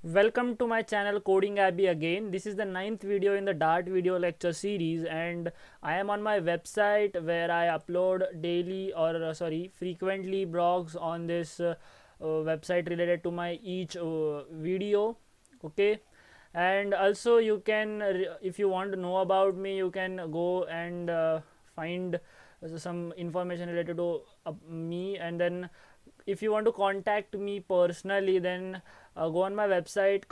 Welcome to my channel Coding Abby again. This is the ninth video in the Dart video lecture series, and I am on my website where I upload daily or frequently blogs on this website related to my each video. Okay, and also you can if you want to know about me, you can go and find some information related to me, and then if you want to contact me personally, then go on my website,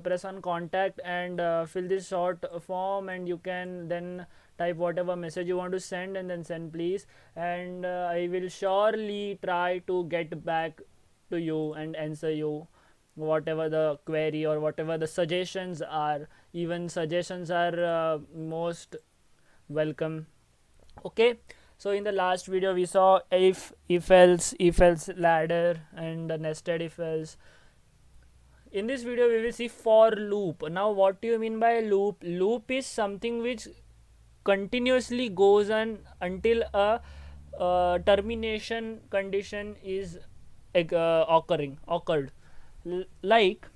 press on contact, and fill this short form, and you can then type whatever message you want to send, and then send please, and I will surely try to get back to you and answer you whatever the query or whatever the suggestions are. Even suggestions are most welcome. Okay, so in the last video we saw if else ladder and nested if else. In this video we will see for loop. Now what do you mean by loop is something which continuously goes on until a termination condition is occurred. Like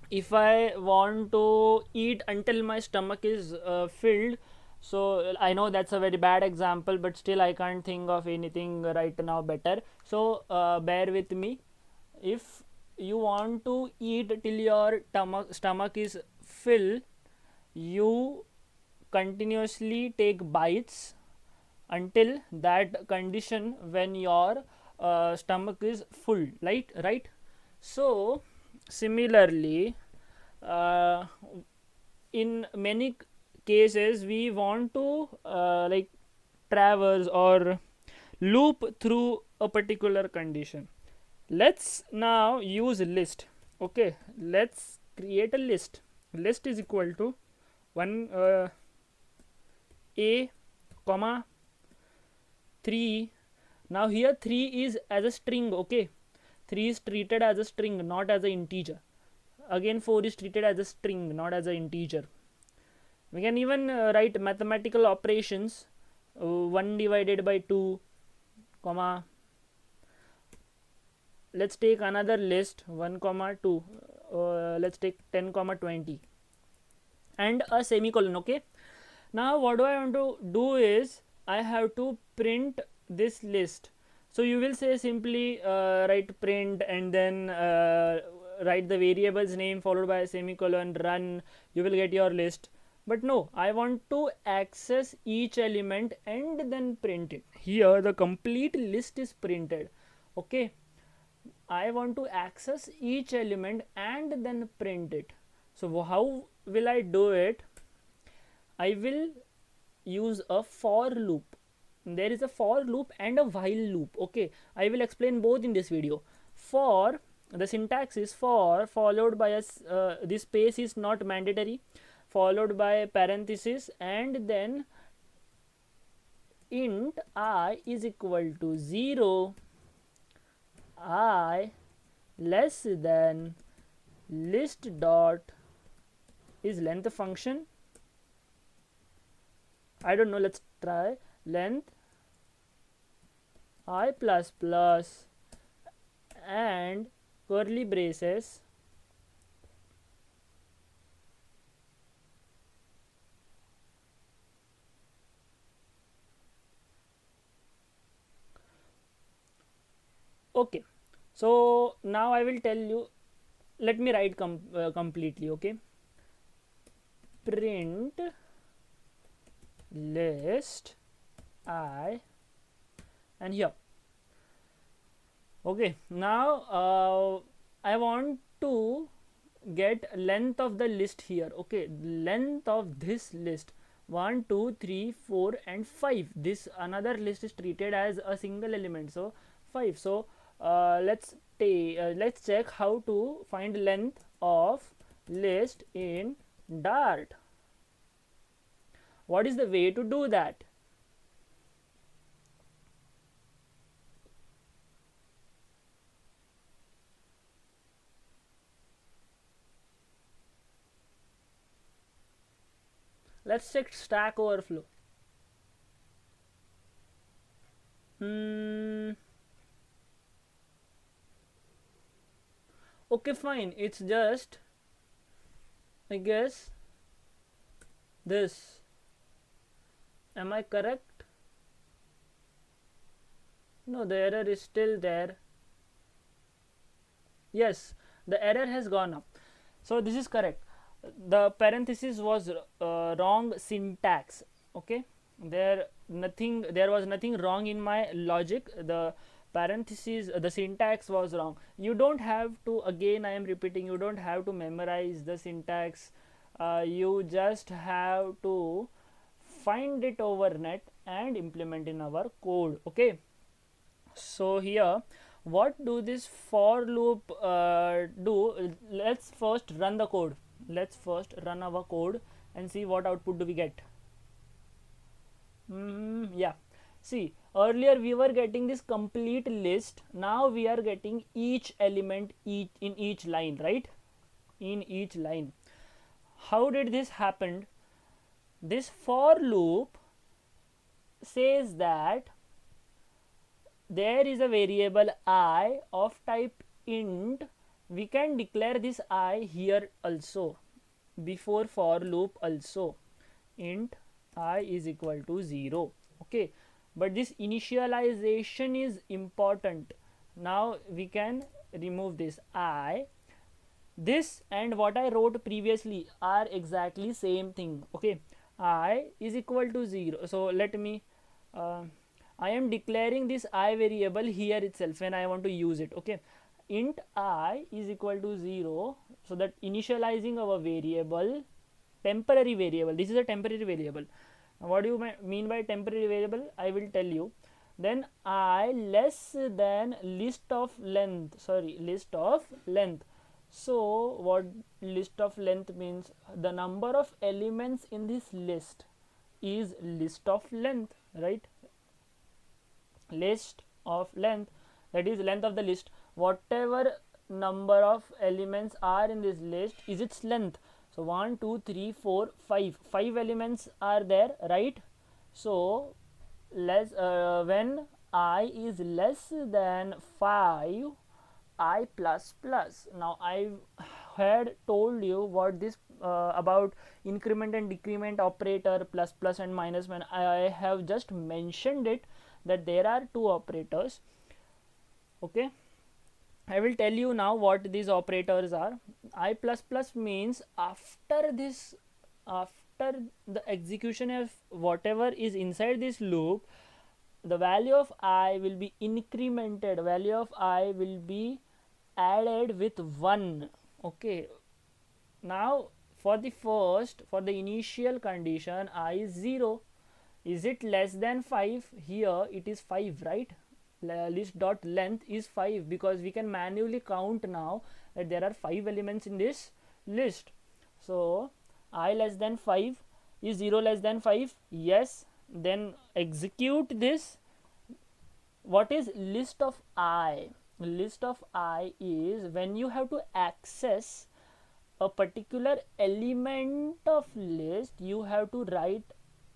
if I want to eat until my stomach is filled, so I know that's a very bad example, but still I can't think of anything right now better, so bear with me. If you want to eat till your stomach is filled, you continuously take bites until that condition when your stomach is full, right? So similarly, uh, in many cases we want to traverse or loop through a particular condition. Let's now use list. Okay, let's create a list. List is equal to 1 a comma 3. Now here 3 is as a string. Okay, 3 is treated as a string, not as an integer. Again 4 is treated as a string, not as an integer. We can even write mathematical operations. 1 divided by 2 comma, let's take another list 1 comma 2, let's take 10 comma 20 and a semicolon. Okay, now what do I want to do is I have to print this list. So you will say simply write print and then write the variable's name followed by a semicolon, run, you will get your list. But no, I want to access each element and then print it. Here the complete list is printed. Okay, I want to access each element and then print it. So how will I do it? I will use a for loop. There is a for loop and a while loop. Okay, I will explain both in this video. For, the syntax is for followed by a this space is not mandatory, followed by parenthesis, and then int I is equal to 0, I less than list dot is length function. I don't know, let's try length I plus plus and curly braces okay. So now I will tell you, let me write completely. Okay, print list I, and here. Okay, now I want to get length of the list here. Okay, length of this list 1 2 3 4 and 5. This another list is treated as a single element, so 5. So let's check how to find length of list in Dart. What is the way to do that? Let's check Stack Overflow. Okay, fine, it's just I guess this. Am I correct? No, the error is still there. Yes, the error has gone up. So this is correct. The parenthesis was wrong syntax. Okay, there was nothing wrong in my logic. The parenthesis, the syntax was wrong. You don't have to, again I am repeating, you don't have to memorize the syntax. You just have to find it over net and implement in our code. Okay, so here what do this for loop do? Let's first run the code. Let's first run our code and see what output do we get. Yeah, see, earlier we were getting this complete list. Now we are getting each element in each line, right? In each line. How did this happen? This for loop says that there is a variable I of type int. We can declare this I here also, before for loop also. Int I is equal to 0. Okay, but this initialization is important. Now we can remove this I. This and what I wrote previously are exactly same thing. Okay, I is equal to 0. So let me I am declaring this I variable here itself when I want to use it. Okay, int I is equal to 0, so that initializing our variable, temporary variable. This is a temporary variable. Now, what do you mean by temporary variable? I will tell you. Then I less than list of length. Sorry, list of length. So what list of length means? The number of elements in this list is list of length, right? List of length, that is length of the list. Whatever number of elements are in this list is its length. So 1 2 3 4 5 elements are there, right? So less when I is less than 5, I plus plus. Now I had told you what this about increment and decrement operator, plus plus and minus. When I have just mentioned it, that there are two operators. Okay, I will tell you now what these operators are. I plus plus means after the execution of whatever is inside this loop, the value of I will be incremented, value of I will be added with 1. Okay, now for the initial condition, I is 0. Is it less than 5? Here it is 5, right? List dot length is 5, because we can manually count now that there are 5 elements in this list. So I less than 5. Is 0 less than 5? Yes. Then execute this. What is list of I? List of I is when you have to access a particular element of list, you have to write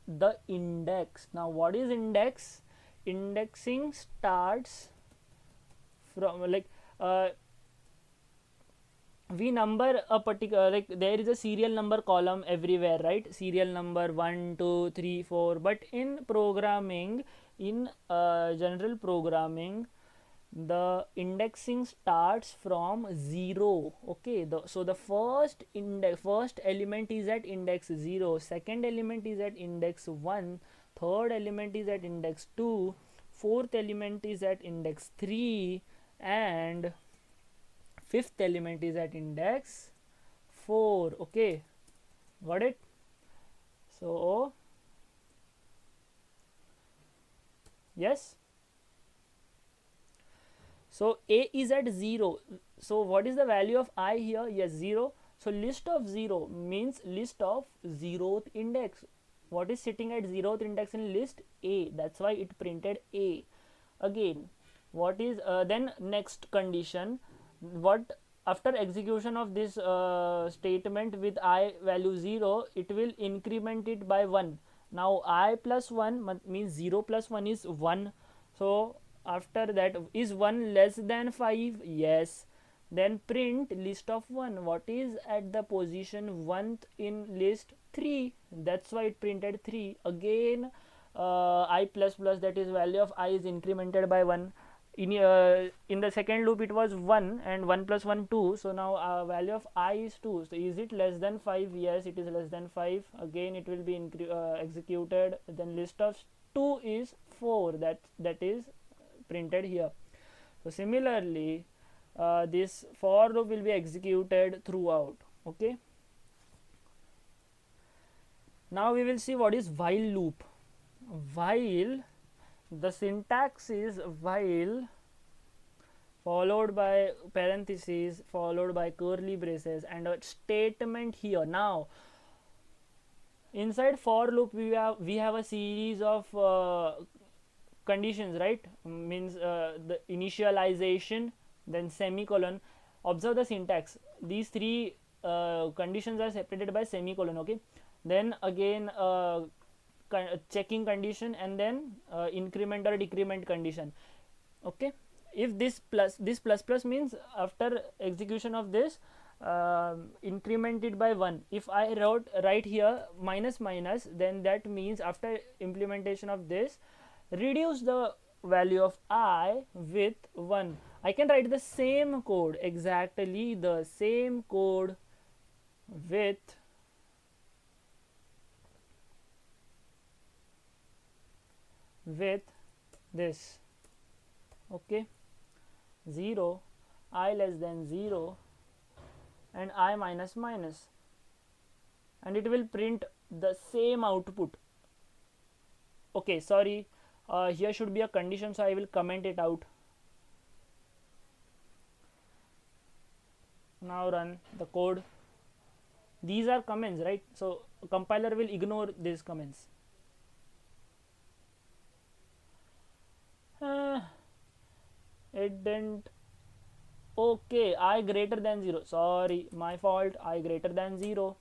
the index. Now what is index? Indexing starts from we number a particular, like there is a serial number column everywhere, right? Serial number 1 2 3 4. But in programming, in general programming, the indexing starts from 0. Okay, so the first element is at index 0, second element is at index 1, third element is at index 2, fourth element is at index 3, and fifth element is at index 4. Okay, got it? So yes, so A is at 0. So what is the value of I here? Yes, 0. So list of 0 means list of 0th index. What is sitting at 0th index in list? A. That's why it printed A. Again, what is then next condition? What after execution of this statement with I value 0, it will increment it by 1. Now I plus 1 means 0 plus 1 is 1. So after that, is 1 less than 5? Yes. then print list of 1. What is at the position 1th in list? 3. That's why it printed 3. Again I plus plus, that is value of I is incremented by 1. In the second loop it was 1 and 1 plus 1 2, so now value of I is 2. So is it less than 5? Yes, it is less than 5. Again it will be executed. Then list of 2 is 4, that is printed here. So similarly this for loop will be executed throughout. Okay, now we will see what is while loop. While, the syntax is while followed by parentheses followed by curly braces and a statement here. Now inside for loop we have a series of conditions, right? Means the initialization, then semicolon. Observe the syntax. These three conditions are separated by semicolon. Okay, then again checking condition, and then increment or decrement condition. Okay, if this plus means after execution of this increment it by 1. If I write here minus minus, then that means after implementation of this reduce the value of I with 1. I can write the same code, exactly the same code with this. Okay, 0, I less than 0 and I minus minus, and it will print the same output. Okay, sorry, here should be a condition, so I will comment it out. Now run the code. These are comments, right? So compiler will ignore these comments. It didn't. Okay, I greater than 0. Sorry, my fault. I greater than 0.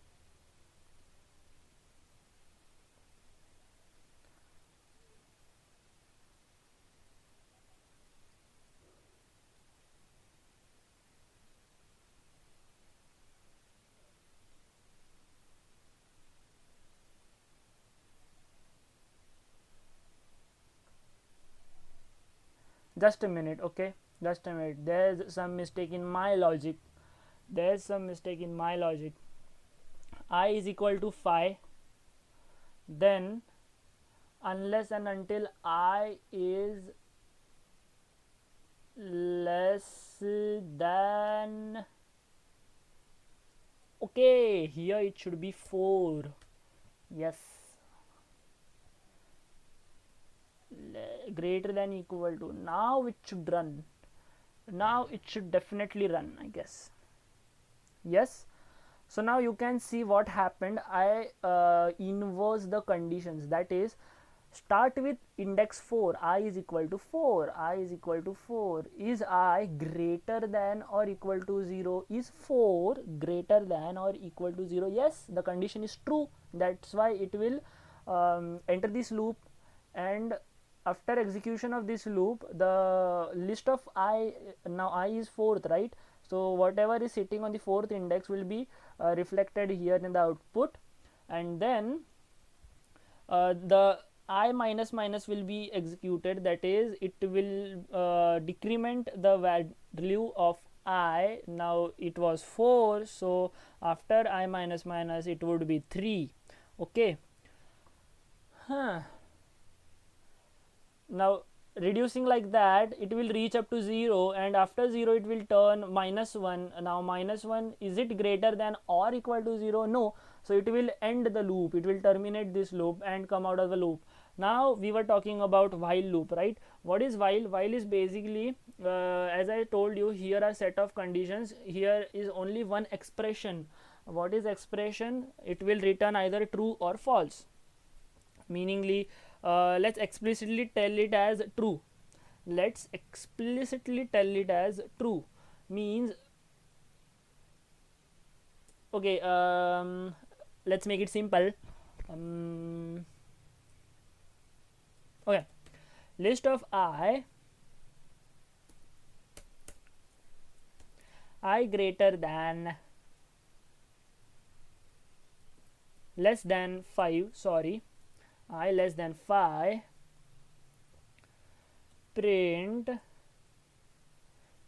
Just a minute. Okay, just a minute. There's some mistake in my logic. I is equal to 5. Then unless and until I is less than, okay, here it should be 4. Yes, greater than equal to. Now it should run. Now it should definitely run, I guess. Yes, so now you can see what happened. I inverse the conditions, that is start with index 4. I is equal to 4. I is equal to 4. Is I greater than or equal to 0? Is 4 greater than or equal to 0? Yes, the condition is true. That's why it will enter this loop, and after execution of this loop the list of I, now I is 4th, right? So whatever is sitting on the 4th index will be reflected here in the output, and then the I minus minus will be executed, that is it will decrement the value of I. Now it was 4, so after I minus minus it would be 3. Okay, now reducing like that it will reach up to 0, and after 0 it will turn -1. Now -1, is it greater than or equal to 0? No, so it will end the loop, it will terminate this loop and come out of the loop. Now we were talking about while loop, right? What is while? While is basically as I told you, here are set of conditions. Here is only one expression. What is expression? It will return either true or false. Meaningly, let's explicitly tell it as true. Let's explicitly tell it as true. Means, okay, let's make it simple. Okay, list of I I greater than less than 5, sorry, I less than 5, print,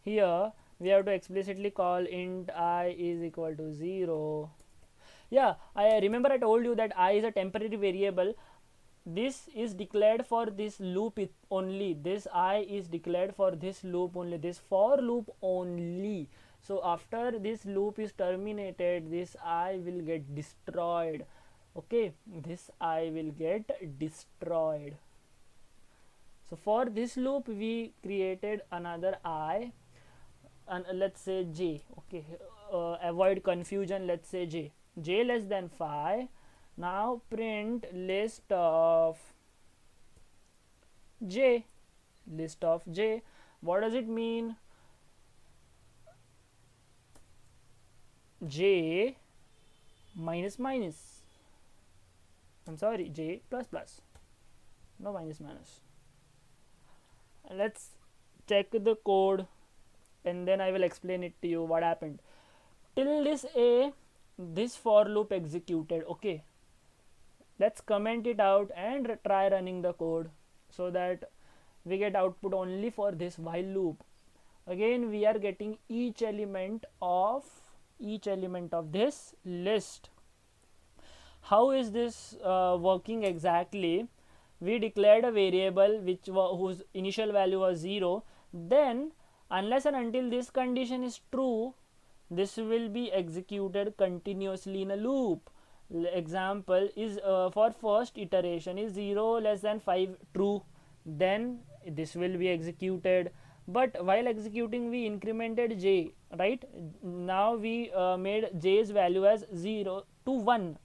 here we have to explicitly call int I is equal to 0. Yeah, I remember I told you that I is a temporary variable. This is declared for this loop only. This I is declared for this loop only, this for loop only. So after this loop is terminated, this I will get destroyed. Okay, this I will get destroyed. So for this loop we created another I, and let's say j. Okay, avoid confusion, let's say j less than 5. Now print list of j. List of j, what does it mean? J minus minus, I'm sorry, j plus plus, no minus minus. Let's check the code and then I will explain it to you what happened. Till this a, this for loop executed. Okay, let's comment it out and try running the code so that we get output only for this while loop. Again we are getting each element of this list. How is this working exactly? We declared a variable whose initial value was 0. Then unless and until this condition is true, this will be executed continuously in a loop. Example is for first iteration is 0 less than 5 true, then this will be executed. But while executing we incremented j, right? Now we made j's value as 0 to 1.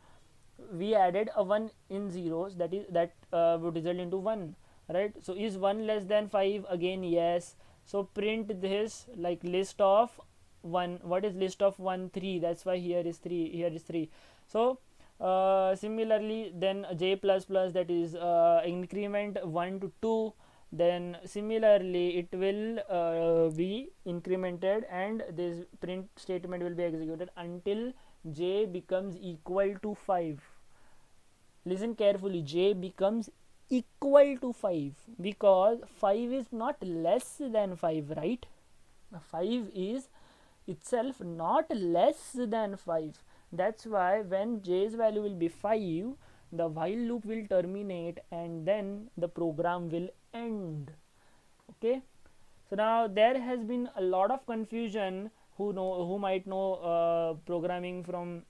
We added a 1 in zeros, that would result into 1, right? So is 1 less than 5? Again yes. So print this like list of 1. What is list of 1? 3. That's why here is 3, here is 3. So similarly then j plus plus, that is increment 1 to 2. Then similarly it will be incremented and this print statement will be executed until j becomes equal to 5. Listen carefully, j becomes equal to 5 because 5 is not less than 5, right? 5 is itself not less than 5. That's why when j's value will be 5, the while loop will terminate and then the program will end. Okay, so now there has been a lot of confusion. Who might know programming from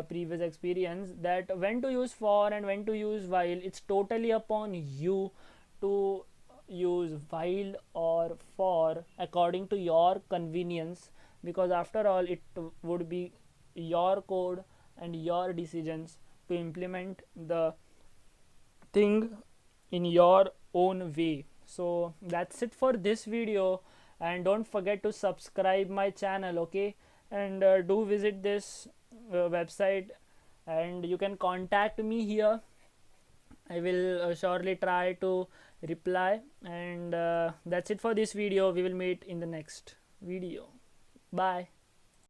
previous experience, that when to use for and when to use while, it's totally upon you to use while or for according to your convenience, because after all it would be your code and your decisions to implement the thing in your own way. So that's it for this video, and don't forget to subscribe my channel. Okay, and do visit this website and you can contact me here. I will surely try to reply, and that's it for this video. We will meet in the next video. Bye.